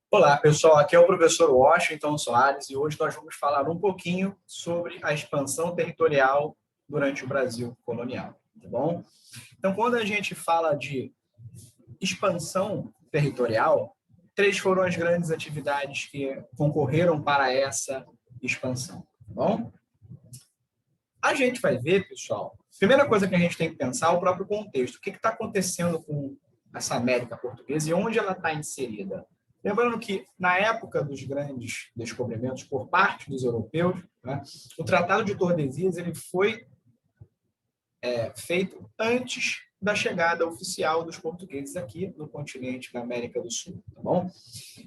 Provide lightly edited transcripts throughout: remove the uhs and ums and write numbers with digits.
Olá, pessoal. Aqui é o professor Washington Soares e hoje nós vamos falar um pouquinho sobre a expansão territorial durante o Brasil colonial, tá bom? Então, quando a gente fala de expansão territorial, três foram as grandes atividades que concorreram para essa expansão, tá bom? A gente vai ver, pessoal, primeira coisa que a gente tem que pensar é o próprio contexto. O que está acontecendo com essa América Portuguesa e onde ela está inserida? Lembrando que, na época dos grandes descobrimentos por parte dos europeus, né, o Tratado de Tordesilhas ele foi feito antes da chegada oficial dos portugueses aqui no continente da América do Sul, tá bom?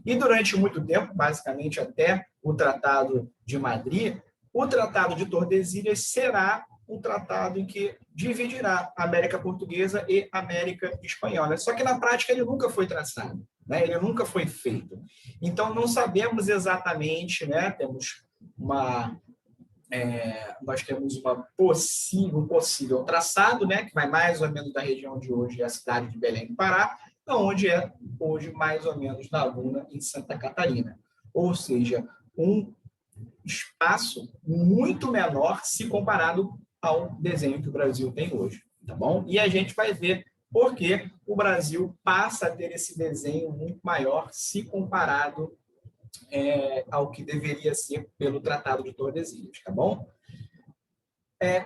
E durante muito tempo, basicamente até o Tratado de Madrid, o Tratado de Tordesilhas será um tratado em que dividirá a América Portuguesa e a América Espanhola. Só que na prática ele nunca foi traçado, né? Ele nunca foi feito. Então não sabemos exatamente, né? Nós temos um possível traçado, né, que vai mais ou menos da região de hoje, a cidade de Belém do Pará, onde é hoje mais ou menos Laguna, em Santa Catarina. Ou seja, um espaço muito menor se comparado ao desenho que o Brasil tem hoje, tá bom? E a gente vai ver por que o Brasil passa a ter esse desenho muito maior se comparado ao que deveria ser pelo Tratado de Tordesilhas, tá bom?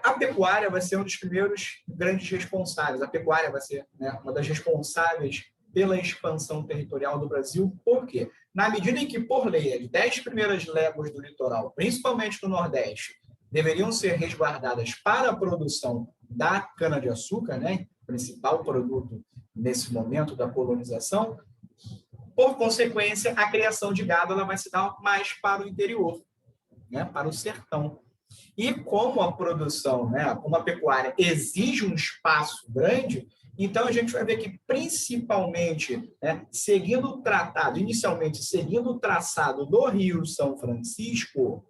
A pecuária vai ser um dos primeiros grandes responsáveis. A pecuária vai ser, né, uma das responsáveis pela expansão territorial do Brasil. Por quê? Na medida em que, por lei, as 10 primeiras léguas do litoral, principalmente do Nordeste, deveriam ser resguardadas para a produção da cana-de-açúcar, né, principal produto nesse momento da colonização, por consequência, a criação de gado ela vai se dar mais para o interior, né, para o sertão. E como a produção, né, como a pecuária exige um espaço grande, então a gente vai ver que principalmente, né, seguindo o tratado, inicialmente seguindo o traçado do Rio São Francisco,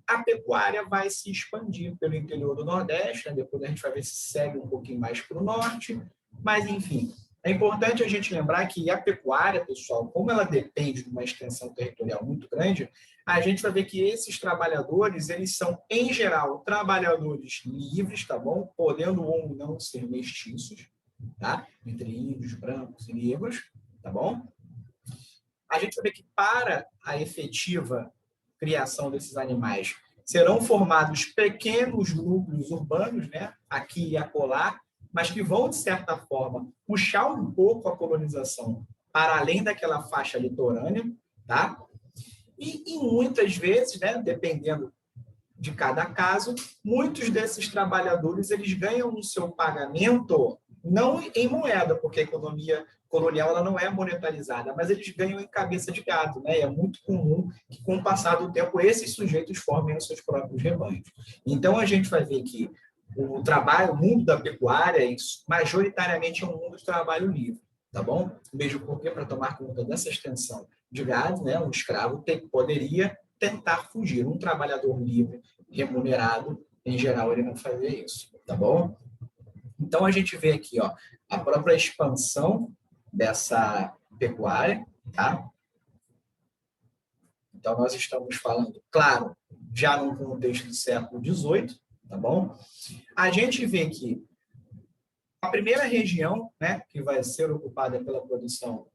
a pecuária vai se expandir pelo interior do Nordeste, né? Depois a gente vai ver se segue um pouquinho mais para o norte, mas enfim. É importante a gente lembrar que a pecuária, pessoal, como ela depende de uma extensão territorial muito grande, a gente vai ver que esses trabalhadores, eles são, em geral, trabalhadores livres, tá bom? Podendo ou não ser mestiços, tá? Entre índios, brancos e negros, tá bom? A gente vai ver que para a efetiva criação desses animais serão formados pequenos núcleos urbanos, né? Aqui e acolá, mas que vão, de certa forma, puxar um pouco a colonização para além daquela faixa litorânea, tá? E muitas vezes, né, dependendo de cada caso, muitos desses trabalhadores eles ganham o seu pagamento não em moeda, porque a economia colonial ela não é monetarizada, mas eles ganham em cabeça de gado, né? É muito comum que, com o passar do tempo, esses sujeitos formem os seus próprios rebanhos. Então, a gente vai ver que o trabalho, o mundo da pecuária, majoritariamente é um mundo de trabalho livre, tá bom? Mesmo porque, para tomar conta dessa extensão de gado, né, um escravo poderia tentar fugir. Um trabalhador livre, remunerado, em geral, ele não fazia isso, tá bom? Então, a gente vê aqui, ó, a própria expansão dessa pecuária, tá? Então, nós estamos falando, claro, já num contexto do século XVIII, tá bom? A gente vê que a primeira região, né, que vai ser ocupada pela produção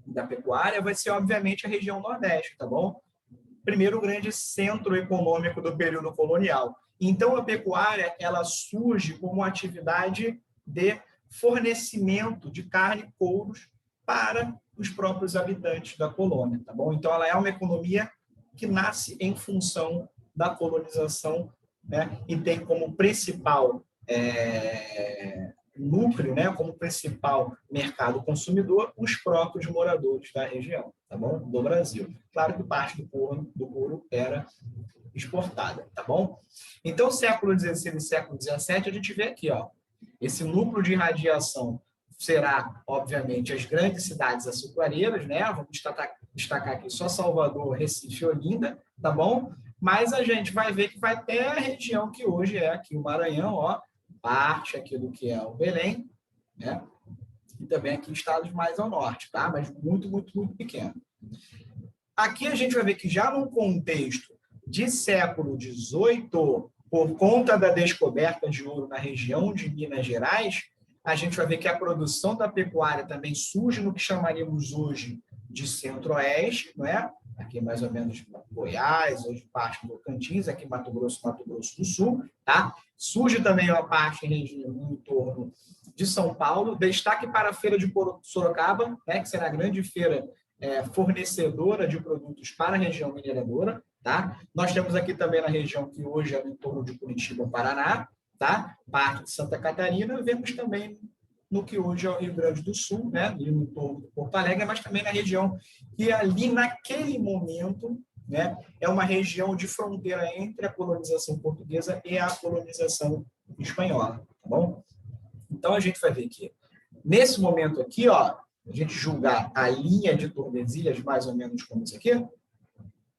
da pecuária vai ser, obviamente, a região Nordeste, tá bom? Primeiro grande centro econômico do período colonial. Então, a pecuária ela surge como uma atividade de fornecimento de carne e couros para os próprios habitantes da colônia, tá bom? Então, ela é uma economia que nasce em função da colonização, né? E tem como principal núcleo, né, como principal mercado consumidor, os próprios moradores da região, tá bom? Do Brasil. Claro que parte do couro era exportada, tá bom? Então, século XVI e século XVII, a gente vê aqui, ó, esse núcleo de irradiação será, obviamente, as grandes cidades açucareiras, né? Vamos destacar aqui só Salvador, Recife e Olinda, tá bom? Mas a gente vai ver que vai até a região que hoje é aqui o Maranhão, ó, parte aqui do que é o Belém, né? e também aqui estados mais ao norte, tá? Mas muito, muito, muito pequeno. Aqui a gente vai ver que já num contexto de século XVIII, por conta da descoberta de ouro na região de Minas Gerais, a gente vai ver que a produção da pecuária também surge no que chamaríamos hoje de Centro-Oeste, não é? Aqui mais ou menos Goiás, hoje parte do Tocantins, aqui Mato Grosso do Sul, tá? Surge também uma parte no entorno de São Paulo. Destaque para a feira de Sorocaba, né, que será a grande feira fornecedora de produtos para a região mineradora, tá? Nós temos aqui também na região que hoje é no entorno de Curitiba, Paraná, tá? Parte de Santa Catarina. Vemos também no que hoje é o Rio Grande do Sul, né, ali no entorno de Porto Alegre, mas também na região que ali naquele momento, né, é uma região de fronteira entre a colonização portuguesa e a colonização espanhola, tá bom? Então a gente vai ver que nesse momento aqui, ó, a gente julgar a linha de Tordesilhas mais ou menos como isso aqui,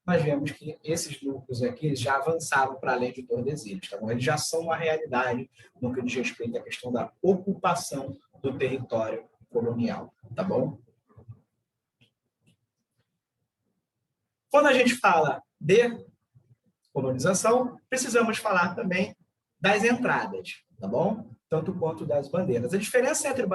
nós vemos que esses núcleos aqui já avançaram para além de Tordesilhas, tá bom? Eles já são uma realidade no que diz respeito à questão da ocupação do território colonial, tá bom? Quando a gente fala de colonização, precisamos falar também das entradas, tá bom? Tanto quanto das bandeiras. A diferença entre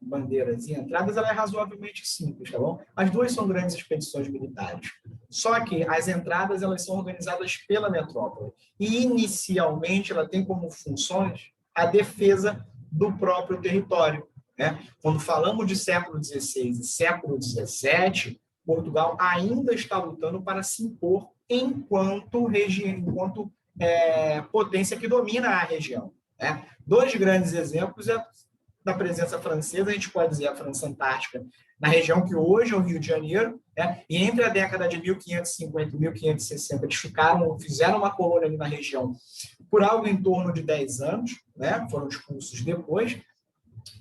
bandeiras e entradas ela é razoavelmente simples, tá bom? As duas são grandes expedições militares. Só que as entradas elas são organizadas pela metrópole. E, inicialmente, ela tem como funções a defesa do próprio território, né? Quando falamos de século XVI e século XVII, Portugal ainda está lutando para se impor enquanto potência que domina a região. Né? Dois grandes exemplos é da presença francesa, a gente pode dizer a França Antártica, na região que hoje é o Rio de Janeiro, né? E entre a década de 1550 e 1560, eles fizeram uma colônia ali na região por algo em torno de 10 anos, né? Foram expulsos depois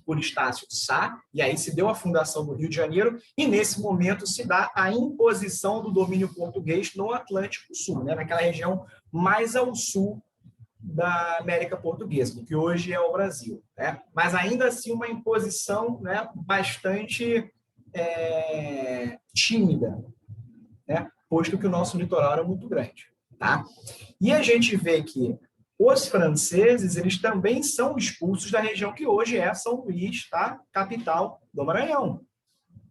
por Estácio de Sá, e aí se deu a fundação do Rio de Janeiro, e nesse momento se dá a imposição do domínio português no Atlântico Sul, né? Naquela região mais ao sul da América Portuguesa, do que hoje é o Brasil, né? Mas ainda assim uma imposição, né, bastante tímida, né? Posto que o nosso litoral era muito grande, tá? E a gente vê que os franceses, eles também são expulsos da região que hoje é São Luís, tá? Capital do Maranhão.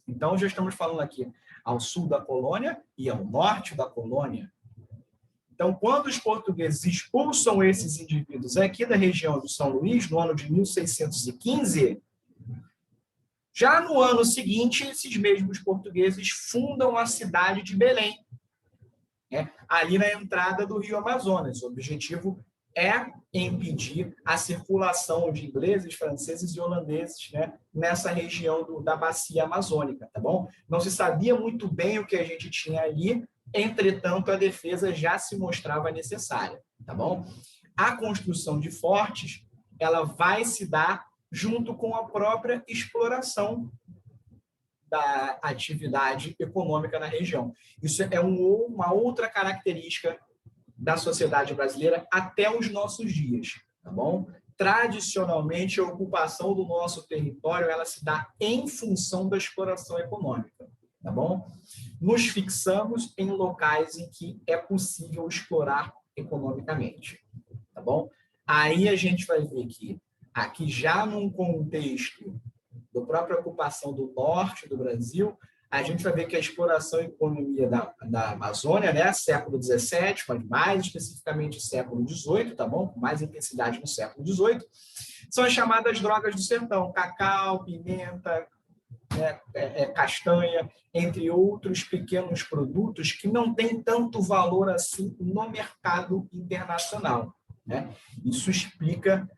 Então já estamos falando aqui ao sul da colônia e ao norte da colônia. Então, quando os portugueses expulsam esses indivíduos aqui da região de São Luís, no ano de 1615, já no ano seguinte, esses mesmos portugueses fundam a cidade de Belém, né? Ali na entrada do Rio Amazonas. O objetivo é impedir a circulação de ingleses, franceses e holandeses, né, nessa região da bacia amazônica, tá bom? Não se sabia muito bem o que a gente tinha ali, entretanto, a defesa já se mostrava necessária, tá bom? A construção de fortes, ela vai se dar junto com a própria exploração da atividade econômica na região. Isso é uma outra característica da sociedade brasileira até os nossos dias, tá bom? Tradicionalmente, a ocupação do nosso território, ela se dá em função da exploração econômica, tá bom? Nos fixamos em locais em que é possível explorar economicamente, tá bom? Aí a gente vai ver que aqui já num contexto da própria ocupação do norte do Brasil, a gente vai ver que a exploração e economia da Amazônia, né, século XVII, mas mais especificamente século XVIII, tá bom? Com mais intensidade no século XVIII, são as chamadas drogas do sertão, cacau, pimenta, castanha, entre outros pequenos produtos que não têm tanto valor assim no mercado internacional, né? Isso explica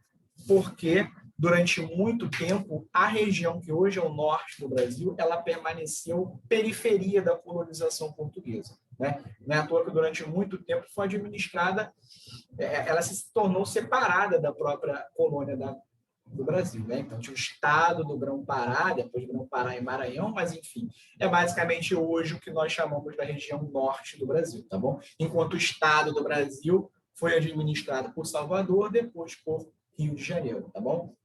por que durante muito tempo, a região que hoje é o norte do Brasil, ela permaneceu periferia da colonização portuguesa, né? Não é à toa que durante muito tempo foi administrada, ela se tornou separada da própria colônia do Brasil, né? Então tinha o estado do Grão-Pará, depois do Grão-Pará e Maranhão, mas enfim, é basicamente hoje o que nós chamamos da região norte do Brasil, tá bom? Enquanto o estado do Brasil foi administrado por Salvador, depois por Rio de Janeiro, tá bom?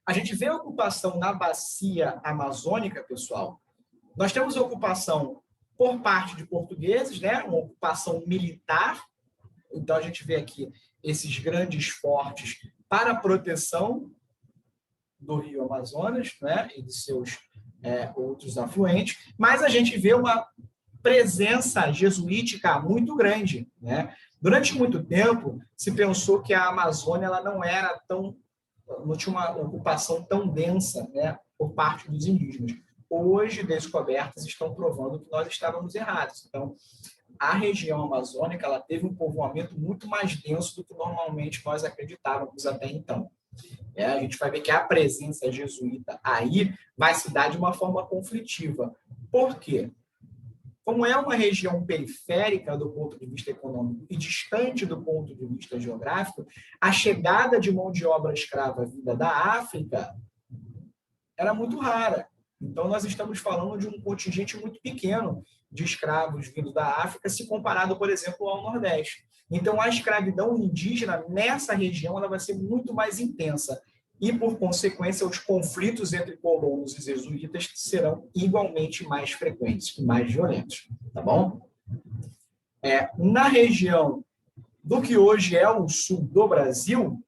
A gente vê a ocupação na bacia amazônica, pessoal. Nós temos a ocupação por parte de portugueses, né? Uma ocupação militar. Então, a gente vê aqui esses grandes fortes para a proteção do rio Amazonas, né? E de seus outros afluentes. Mas a gente vê uma presença jesuítica muito grande, né? Durante muito tempo, se pensou que a Amazônia ela não tinha uma ocupação tão densa, né, por parte dos indígenas. Hoje, descobertas estão provando que nós estávamos errados. Então, a região amazônica ela teve um povoamento muito mais denso do que normalmente nós acreditávamos até então. A gente vai ver que a presença jesuíta aí vai se dar de uma forma conflitiva. Por quê? Como é uma região periférica do ponto de vista econômico e distante do ponto de vista geográfico, a chegada de mão de obra escrava vinda da África era muito rara. Então, nós estamos falando de um contingente muito pequeno de escravos vindos da África, se comparado, por exemplo, ao Nordeste. Então, a escravidão indígena nessa região ela vai ser muito mais intensa. E, por consequência, os conflitos entre colonos e jesuítas serão igualmente mais frequentes e mais violentos. Tá bom? Na região do que hoje é o sul do Brasil,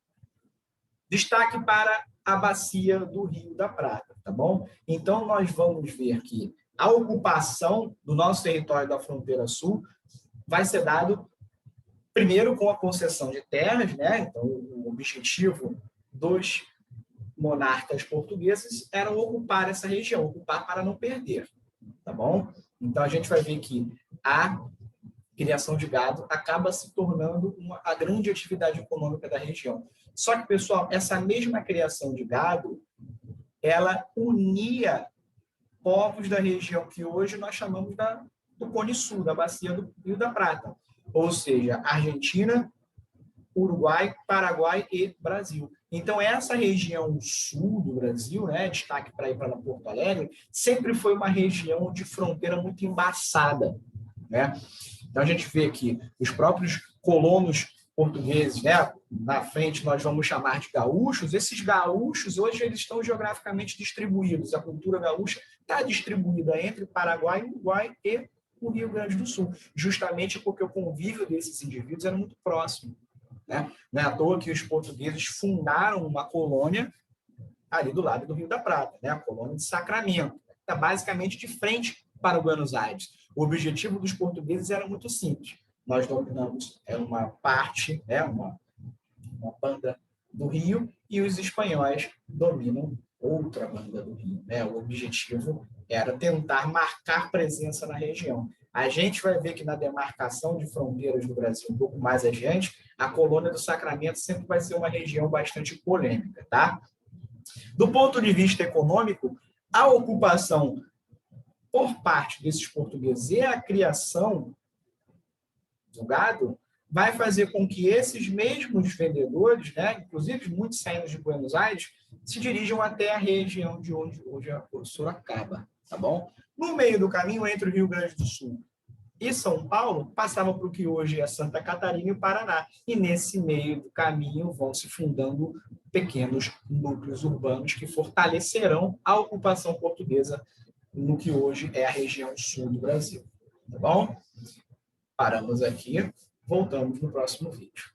destaque para a bacia do Rio da Prata. Tá bom? Então, nós vamos ver que a ocupação do nosso território da fronteira sul vai ser dado primeiro com a concessão de terras, né? Então, o objetivo dos monarcas portugueses era ocupar essa região, ocupar para não perder, tá bom? Então, a gente vai ver que a criação de gado acaba se tornando a grande atividade econômica da região. Só que, pessoal, essa mesma criação de gado, ela unia povos da região que hoje nós chamamos do Cone Sul, da bacia do Rio da Prata, ou seja, Argentina, Uruguai, Paraguai e Brasil. Então, essa região sul do Brasil, né, destaque para ir para Porto Alegre, sempre foi uma região de fronteira muito embaçada, né? Então, a gente vê que os próprios colonos portugueses, né, na frente nós vamos chamar de gaúchos, esses gaúchos hoje eles estão geograficamente distribuídos, a cultura gaúcha está distribuída entre Paraguai, Uruguai e o Rio Grande do Sul, justamente porque o convívio desses indivíduos era muito próximo. Né? Não é à toa que os portugueses fundaram uma colônia ali do lado do Rio da Prata, né? A colônia de Sacramento, que está basicamente de frente para o Buenos Aires. O objetivo dos portugueses era muito simples. Nós dominamos uma parte, né? uma banda do Rio, e os espanhóis dominam outra banda do Rio. Né? O objetivo era tentar marcar presença na região. A gente vai ver que na demarcação de fronteiras do Brasil, um pouco mais adiante, a colônia do Sacramento sempre vai ser uma região bastante polêmica, tá? Do ponto de vista econômico, a ocupação por parte desses portugueses e a criação do gado vai fazer com que esses mesmos vendedores, né, inclusive muitos saindo de Buenos Aires, se dirijam até a região de onde hoje é Sorocaba, tá bom? No meio do caminho, entre o Rio Grande do Sul e São Paulo, passava para o que hoje é Santa Catarina e o Paraná. E nesse meio do caminho vão se fundando pequenos núcleos urbanos que fortalecerão a ocupação portuguesa no que hoje é a região sul do Brasil. Tá bom? Paramos aqui, voltamos no próximo vídeo.